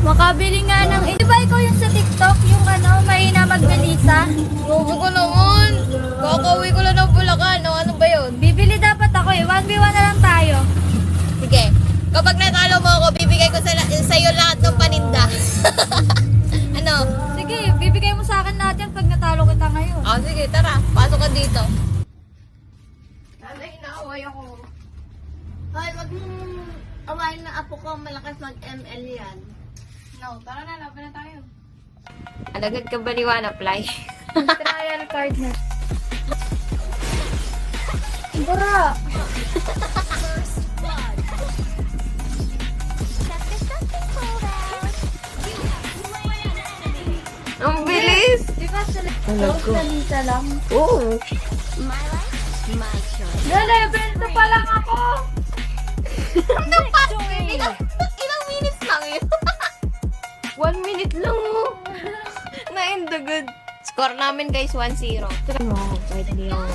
Makabili nga ng... Di ba ikaw yung sa TikTok? Yung mahina mag-Melissa? Grabe ko naman. Kakauwi ko lang ng Bulacan. Ano ba yun? Bibili dapat ako eh. 1v1 na lang tayo. Sige. Kapag natalo mo ako, bibigay ko sa'yo lahat ng paninda. Ano? Sige, bibigay mo sa akin lahat yan pag natalo kita ngayon. Oh, sige, tara. Pasok ka dito. Nanay, inaaway ako. Hoy, wag mong awayin na apo ko, malakas mag-ML yan. No, tara na, laban na tayo. Alagad ka baliwan, apply. Trial card na. Bura! Ang bilis! Di ba sa Alag ko. Melissa lang? Oo. Level 2 pa lang ako! Ilang minutes lang yun? 1 minute lang mo. Na-end the good. Score namin guys, 1-0. No, kahit hindi ako.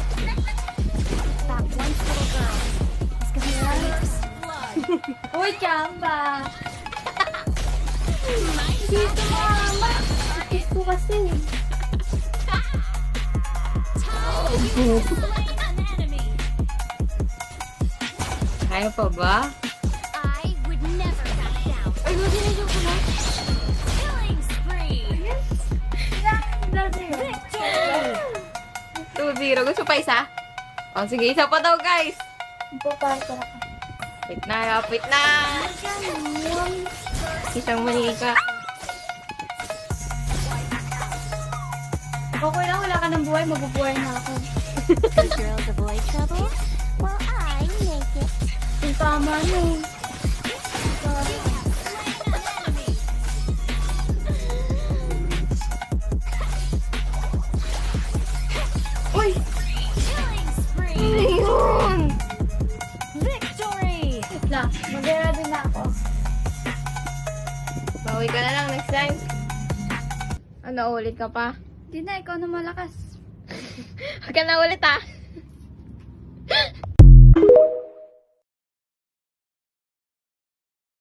Uy, chamba! Dito mama! Gusto kasi. Kaya pa ba? Ay, maginigil ko na. Victory! 2-0. Gusto pa isa? O sige, isa pa daw guys. Papasa ka. Lapit na, lapit na. Isang manika. Okay lang, wala ka ng buhay, mabubuhay na ako. Girls avoid trouble? Well, I make it. Yung tama yun. Uy! Ayun! Victory! Na, mag-ready na ako. Bawi ka na lang next time. Ano, ulit ka pa? Di na, ikaw na malakas. Huwag ka na ulit ah.